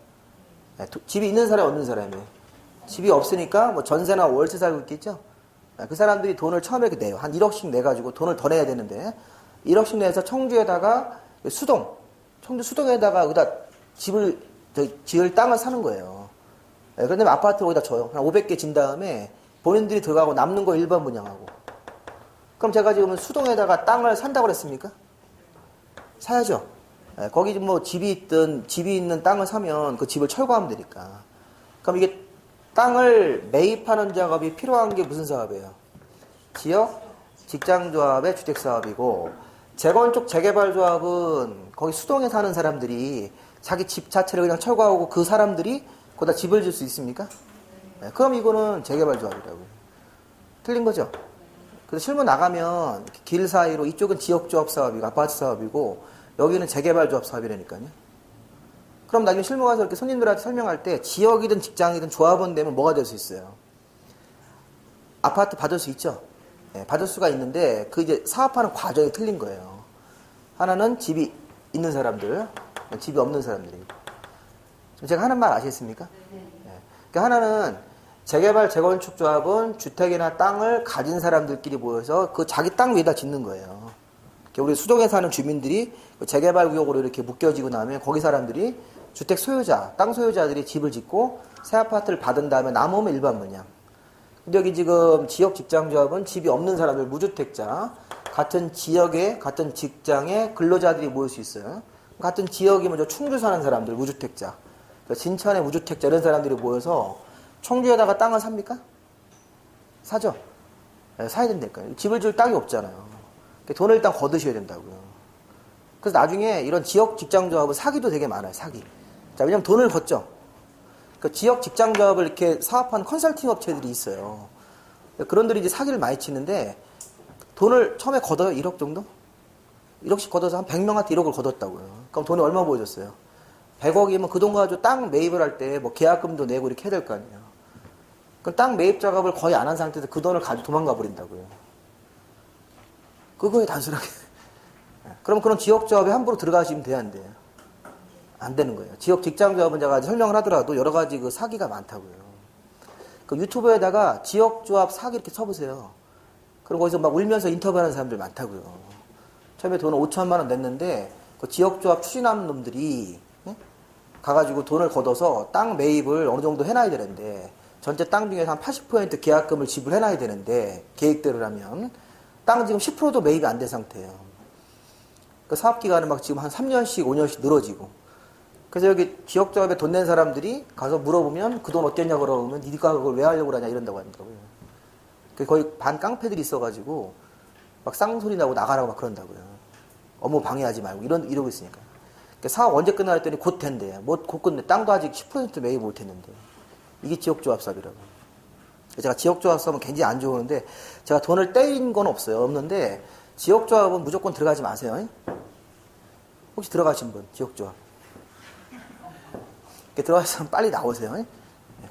네, 집이 있는 사람, 없는 사람이에요. 집이 없으니까 뭐 전세나 월세 살고 있겠죠? 네, 그 사람들이 돈을 처음에 이렇게 내요. 한 1억씩 내가지고 돈을 더 내야 되는데, 1억씩 내서 청주에다가 청주 수동에다가 여기다 집을, 지을 땅을 사는 거예요. 네, 그런데 아파트를 거기다 줘요. 한 500개 진 다음에 본인들이 들어가고 남는 거 일반 분양하고. 그럼 제가 지금 수동에다가 땅을 산다고 그랬습니까? 사야죠. 네, 거기 뭐 집이 있는 땅을 사면 그 집을 철거하면 되니까. 그럼 이게 땅을 매입하는 작업이 필요한 게 무슨 사업이에요? 지역 직장조합의 주택사업이고, 재건축 재개발조합은 거기 수동에 사는 사람들이 자기 집 자체를 그냥 철거하고 그 사람들이 거기다 집을 질 수 있습니까? 네, 그럼 이거는 재개발조합이라고요. 틀린 거죠? 그래서 실무 나가면 길 사이로 이쪽은 지역조합 사업이고 아파트 사업이고 여기는 재개발조합 사업이라니까요. 그럼 나중에 실무 가서 이렇게 손님들한테 설명할 때 지역이든 직장이든 조합원 되면 뭐가 될 수 있어요? 아파트 받을 수 있죠? 네, 받을 수가 있는데 그 이제 사업하는 과정이 틀린 거예요. 하나는 집이 있는 사람들, 집이 없는 사람들이. 제가 하는 말 아시겠습니까? 네. 그러니까 하나는 재개발 재건축 조합은 주택이나 땅을 가진 사람들끼리 모여서 그 자기 땅 위에다 짓는 거예요. 우리 수동에 사는 주민들이 재개발 구역으로 이렇게 묶여지고 나면 거기 사람들이 주택 소유자, 땅 소유자들이 집을 짓고 새 아파트를 받은 다음에 남으면 일반 분양. 근데 여기 지금 지역 직장 조합은 집이 없는 사람들, 무주택자, 같은 지역에, 같은 직장에 근로자들이 모일 수 있어요. 같은 지역이 먼저 충주 사는 사람들, 무주택자, 진천의 무주택자 이런 사람들이 모여서 청주에다가 땅을 삽니까? 사죠. 네, 사야 된다니까요. 집을 지을 땅이 없잖아요. 돈을 일단 거두셔야 된다고요. 그래서 나중에 이런 지역 직장조합은 사기도 되게 많아요. 사기. 자, 왜냐면 돈을 걷죠. 그 지역 직장조합을 이렇게 사업하는 컨설팅 업체들이 있어요. 그런들이 이제 사기를 많이 치는데 돈을 처음에 걷어요. 1억 정도? 1억씩 걷어서 한 100명한테 1억을 걷었다고요. 그럼 돈이 얼마 보여줬어요? 100억이면 그 돈 가지고 땅 매입을 할 때 뭐 계약금도 내고 이렇게 해야 될 거 아니에요. 그럼 땅 매입 작업을 거의 안 한 상태에서 그 돈을 가지고 도망가 버린다고요. 그거에 단순하게. 그럼 그런 지역조합에 함부로 들어가시면 돼야 안 돼요? 안 되는 거예요. 지역 직장조합은 제가 설명을 하더라도 여러 가지 그 사기가 많다고요. 그 유튜브에다가 지역조합 사기 이렇게 쳐보세요. 그리고 거기서 막 울면서 인터뷰하는 사람들 많다고요. 처음에 돈을 5천만 원 냈는데 그 지역조합 추진하는 놈들이 가가지고 돈을 걷어서 땅 매입을 어느 정도 해놔야 되는데 전체 땅 중에서 한 80% 계약금을 지불해놔야 되는데 계획대로라면 땅 지금 10%도 매입이 안 된 상태예요. 그 사업기간은 막 지금 한 3년씩 5년씩 늘어지고 그래서 여기 지역조합에 돈 낸 사람들이 가서 물어보면 그 돈 어땠냐고 그러면 니가 그걸 왜 하려고 그러냐 이런다고 하더라고요. 거의 반 깡패들이 있어가지고 막 쌍소리 나고 나가라고 막 그런다고요. 업무 방해하지 말고 이러고 있으니까. 그러니까 사업 언제 끝나 했더니 곧 된대. 뭐 곧 끝내. 땅도 아직 10% 매입 못 했는데. 이게 지역조합 사업이라고. 제가 지역조합 사업은 굉장히 안 좋은데 제가 돈을 떼인 건 없어요. 없는데 지역조합은 무조건 들어가지 마세요. 혹시 들어가신 분 지역조합 들어가시면 빨리 나오세요.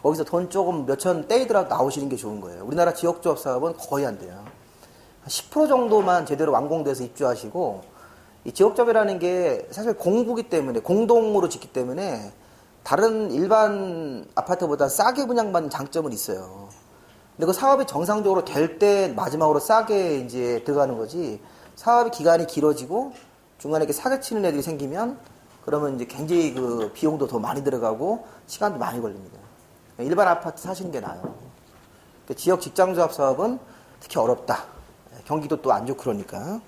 거기서 돈 조금 몇천 떼이더라도 나오시는 게 좋은 거예요. 우리나라 지역조합 사업은 거의 안 돼요. 한 10% 정도만 제대로 완공돼서 입주하시고 이 지역조합이라는 게 사실 공구기 때문에 공동으로 짓기 때문에 다른 일반 아파트보다 싸게 분양받는 장점은 있어요. 근데 그 사업이 정상적으로 될 때 마지막으로 싸게 이제 들어가는 거지. 사업이 기간이 길어지고 중간에 이렇게 사기 치는 애들이 생기면 그러면 이제 굉장히 그 비용도 더 많이 들어가고 시간도 많이 걸립니다. 일반 아파트 사시는 게 나아요. 지역 직장조합 사업은 특히 어렵다. 경기도 또 안 좋고 그러니까.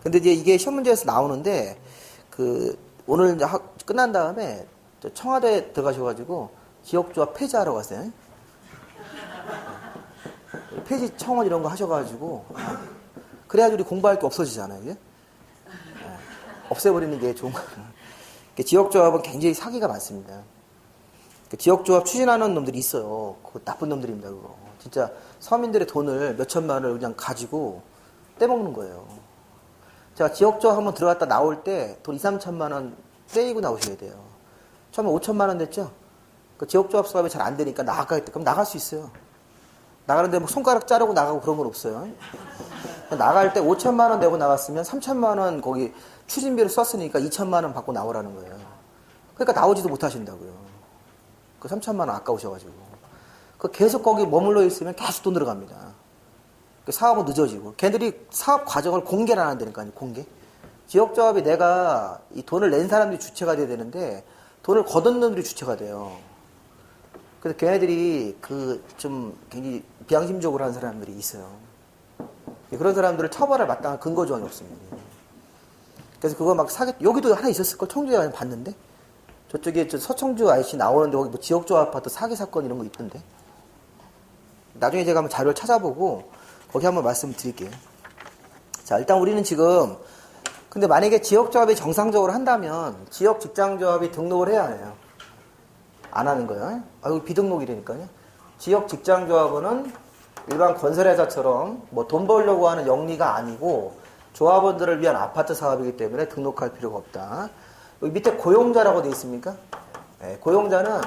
근데 이제 이게 시험 문제에서 나오는데 그 오늘 이제 끝난 다음에 청와대 들어가셔가지고 지역조합 폐지하러 갔어요. 폐지 청원 이런 거 하셔가지고 그래야지 우리 공부할 게 없어지잖아요. 이게? 없애버리는 게 좋은 거예요. 지역조합은 굉장히 사기가 많습니다. 지역조합 추진하는 놈들이 있어요. 그 나쁜 놈들입니다. 그거. 진짜 서민들의 돈을 몇천만 원을 그냥 가지고 떼먹는 거예요. 제가 지역조합 한번 들어갔다 나올 때 돈 2, 3천만 원 떼이고 나오셔야 돼요. 처음에 5천만 원 냈죠? 그 지역조합 사업이 잘 안 되니까 나가겠다. 그럼 나갈 수 있어요. 나가는데 뭐 손가락 자르고 나가고 그런 건 없어요. 나갈 때 5천만 원 내고 나갔으면 3천만 원 거기 추진비를 썼으니까 2천만 원 받고 나오라는 거예요. 그러니까 나오지도 못하신다고요. 그 3천만 원 아까우셔가지고. 그 계속 거기 머물러 있으면 계속 돈 들어갑니다. 그 사업은 늦어지고. 걔들이 사업 과정을 공개를 안 한다니까요, 공개. 지역조합이 내가 이 돈을 낸 사람들이 주체가 돼야 되는데 돈을 거둔 놈들이 주체가 돼요. 그래서 걔네들이 그 좀 굉장히 비양심적으로 하는 사람들이 있어요. 그런 사람들을 처벌할 마땅한 근거 조항이 없습니다. 그래서 그거 막 여기도 하나 있었을걸? 청주에 가서 봤는데? 저쪽에 서청주 IC 나오는데 거기 뭐 지역조합 아파트 사기 사건 이런 거 있던데? 나중에 제가 한번 자료를 찾아보고 거기 한번 말씀드릴게요. 자, 일단 우리는 지금 근데 만약에 지역조합이 정상적으로 한다면 지역 직장조합이 등록을 해야 해요. 안 하는 거예요. 여기 비등록이라니까요. 지역 직장조합은 일반 건설회사처럼 뭐 돈 벌려고 하는 영리가 아니고 조합원들을 위한 아파트 사업이기 때문에 등록할 필요가 없다. 여기 밑에 고용자라고 되어 있습니까? 네, 고용자는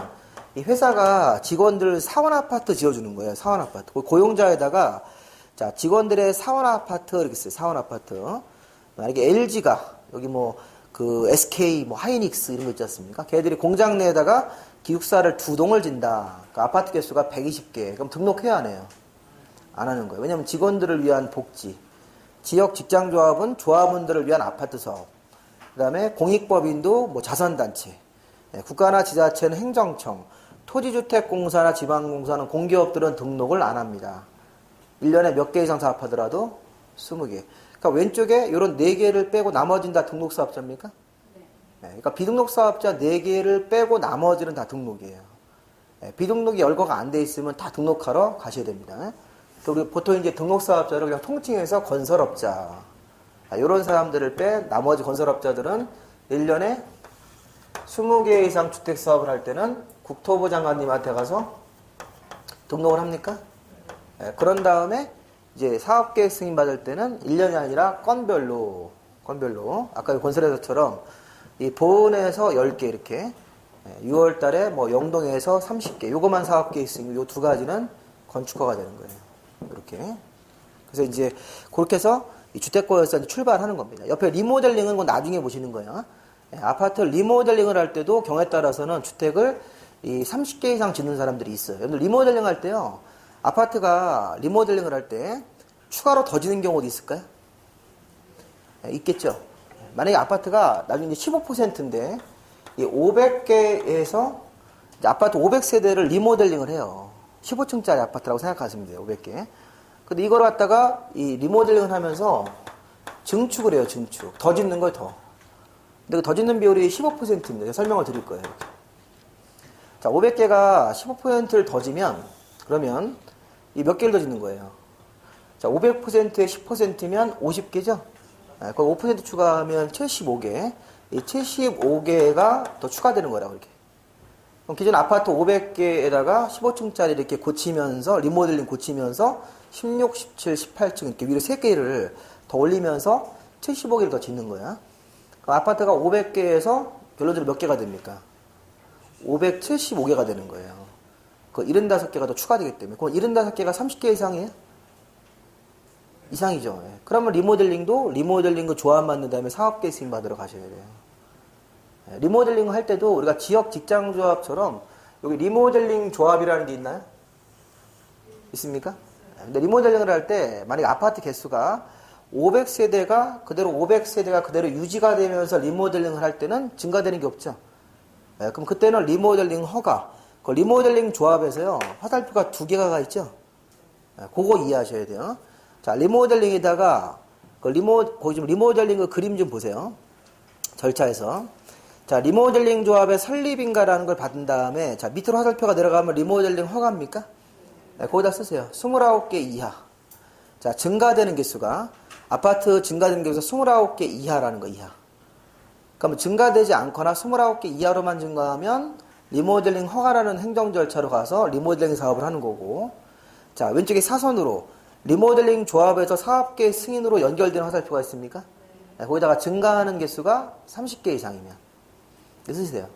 이 회사가 직원들 사원 아파트 지어주는 거예요. 사원 아파트. 고용자에다가 자 직원들의 사원 아파트 이렇게 써요. 사원 아파트. 만약에 LG가 여기 뭐 그 SK 뭐 하이닉스 이런 거 있지 않습니까? 걔들이 공장 내에다가 기숙사를 2동을 진다. 그러니까 아파트 개수가 120개. 그럼 등록해야 하네요. 안 하는 거예요. 왜냐하면 직원들을 위한 복지. 지역 직장조합은 조합원들을 위한 아파트 사업. 그 다음에 공익법인도 뭐 자선단체. 네, 국가나 지자체는 행정청. 토지주택공사나 지방공사는 공기업들은 등록을 안 합니다. 1년에 몇 개 이상 사업하더라도 20개. 그러니까 왼쪽에 이런 4개를 빼고 나머지는 다 등록사업자입니까? 네, 그러니까 비등록사업자 4개를 빼고 나머지는 다 등록이에요. 네, 비등록이 열거가 안 돼 있으면 다 등록하러 가셔야 됩니다. 우리 보통 이제 등록사업자를 그냥 통칭해서 건설업자. 이런 사람들을 빼 나머지 건설업자들은 1년에 20개 이상 주택사업을 할 때는 국토부 장관님한테 가서 등록을 합니까? 네, 그런 다음에 이제 사업계획 승인 받을 때는 1년이 아니라 건별로 아까 건설회사처럼 이 보은에서 10개 이렇게 6월 달에 뭐 영동에서 30개 요거만 사업계획 승인 요 두 가지는 건축허가 되는 거예요. 이렇게. 그래서 이제 그렇게 해서 이 주택거에서 출발하는 겁니다. 옆에 리모델링은 건 나중에 보시는 거예요. 아파트 리모델링을 할 때도 경우에 따라서는 주택을 이 30개 이상 짓는 사람들이 있어요. 여러분 리모델링 할 때요. 아파트가 리모델링을 할 때 추가로 더 지는 경우도 있을까요? 있겠죠. 만약에 아파트가 나중에 15%인데 이 500개에서 아파트 500세대를 리모델링을 해요. 15층짜리 아파트라고 생각하시면 돼요. 500개. 근데 이걸 갖다가 이 리모델링을 하면서 증축을 해요. 증축. 더 짓는 걸 더. 근데 그 더 짓는 비율이 15%입니다. 제가 설명을 드릴 거예요. 이렇게. 자, 500개가 15%를 더 지면 그러면 이 몇 개를 더 짓는 거예요? 자, 500%에 10%면 50개죠? 거기 5% 추가하면 75개. 이 75개가 더 추가되는 거라고, 이렇게. 그럼 기존 아파트 500개에다가 15층짜리 이렇게 고치면서, 리모델링 고치면서 16, 17, 18층 이렇게 위로 3개를 더 올리면서 75개를 더 짓는 거야. 그럼 아파트가 500개에서 결론적으로 몇 개가 됩니까? 575개가 되는 거예요. 그 75개가 더 추가되기 때문에. 그럼 75개가 30개 이상이에요? 이상이죠. 예. 그러면 리모델링도 리모델링 그 조합 맞는 다음에 사업계 승인 받으러 가셔야 돼요. 예. 리모델링 할 때도 우리가 지역 직장 조합처럼 여기 리모델링 조합이라는 게 있나요? 있습니까? 예. 근데 리모델링을 할 때 만약에 아파트 개수가 500세대가 그대로 유지가 되면서 리모델링을 할 때는 증가되는 게 없죠. 예. 그럼 그때는 리모델링 허가. 그 리모델링 조합에서요, 화살표가 2개가 있죠? 예. 그거 이해하셔야 돼요. 자, 리모델링에다가, 거기 좀 리모델링 그 그림 좀 보세요. 절차에서. 자, 리모델링 조합의 설립인가라는 걸 받은 다음에, 자, 밑으로 화살표가 내려가면 리모델링 허가입니까? 네, 거기다 쓰세요. 29개 이하. 자, 증가되는 개수가, 아파트 증가되는 개수가 29개 이하라는 거, 이하. 그러면 증가되지 않거나 29개 이하로만 증가하면 리모델링 허가라는 행정 절차로 가서 리모델링 사업을 하는 거고, 자, 왼쪽에 사선으로, 리모델링 조합에서 사업계 승인으로 연결되는 화살표가 있습니까? 네, 거기다가 증가하는 개수가 30개 이상이면 쓰시세요.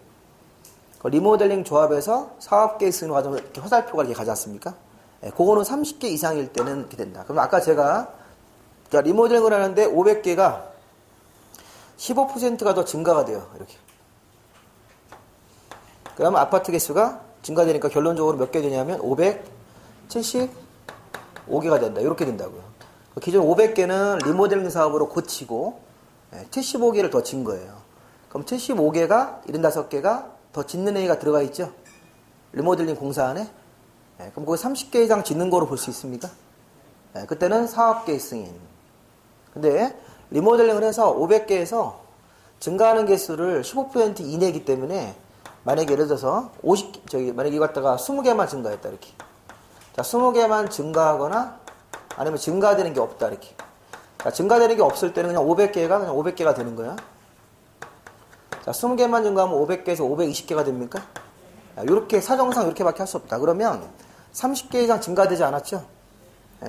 리모델링 조합에서 사업계 승인으로 가져오면 이렇게 화살표가 이렇게 가지 않습니까? 네, 그거는 30개 이상일 때는 이렇게 된다. 그럼 아까 제가 자, 리모델링을 하는데 500개가 15%가 더 증가가 돼요. 이렇게. 그러면 아파트 개수가 증가되니까 결론적으로 몇 개 되냐면 575개가 된다. 이렇게 된다고요. 기존 500개는 리모델링 사업으로 고치고 75개를 더 진 거예요. 그럼 75개가 75개가 더 짓는 애가 들어가 있죠. 리모델링 공사 안에. 그럼 거기 30개 이상 짓는 거로 볼 수 있습니까? 그때는 사업계획 승인. 근데 리모델링을 해서 500개에서 증가하는 개수를 15% 이내이기 때문에 만약에 예를 들어서 만약에 이거 갖다가 20개만 증가했다 이렇게. 자, 20개만 증가하거나 아니면 증가되는 게 없다 이렇게. 자, 증가되는 게 없을 때는 그냥 500개가 되는 거야. 자, 20개만 증가하면 500개에서 520개가 됩니까? 이렇게 사정상 이렇게밖에 할 수 없다. 그러면 30개 이상 증가되지 않았죠?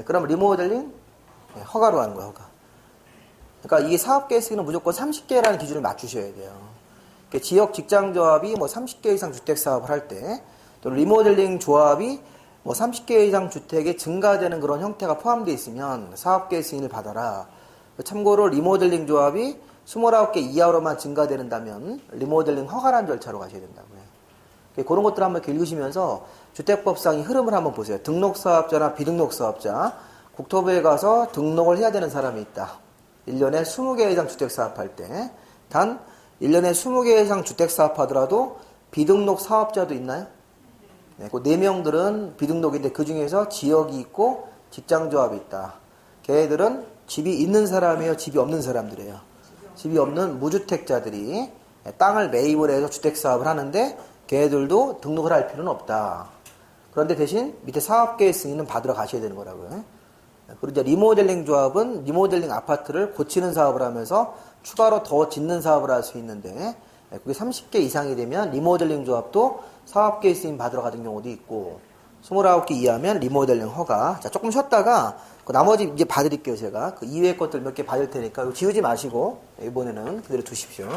그럼 리모델링 허가로 하는 거야, 허가. 그러니까 이게 사업계획 승인은 무조건 30개라는 기준을 맞추셔야 돼요. 지역 직장조합이 뭐 30개 이상 주택 사업을 할 때, 또 리모델링 조합이 뭐 30개 이상 주택에 증가되는 그런 형태가 포함되어 있으면 사업계획 승인을 받아라. 참고로 리모델링 조합이 29개 이하로만 증가된다면 리모델링 허가라는 절차로 가셔야 된다고요. 그런 것들 한번 읽으시면서 주택법상의 흐름을 한번 보세요. 등록사업자나 비등록사업자, 국토부에 가서 등록을 해야 되는 사람이 있다. 1년에 20개 이상 주택 사업할 때, 단 1년에 20개 이상 주택 사업하더라도 비등록 사업자도 있나요? 네, 그 4명들은 비등록인데 그 중에서 지역이 있고 직장조합이 있다. 걔들은 집이 있는 사람이에요? 집이 없는 사람들이에요? 집이 없는 무주택자들이 땅을 매입을 해서 주택 사업을 하는데 걔들도 등록을 할 필요는 없다. 그런데 대신 밑에 사업계획 승인은 받으러 가셔야 되는 거라고요. 그리고 이제 리모델링 조합은 리모델링 아파트를 고치는 사업을 하면서 추가로 더 짓는 사업을 할 수 있는데 그게 30개 이상이 되면 리모델링 조합도 사업계획 승인 받으러 가는 경우도 있고 29개 이하면 리모델링 허가. 자, 조금 쉬었다가 그 나머지 이제 봐드릴게요. 제가 그 이외의 것들 몇 개 봐줄 테니까 지우지 마시고 이번에는 그대로 두십시오.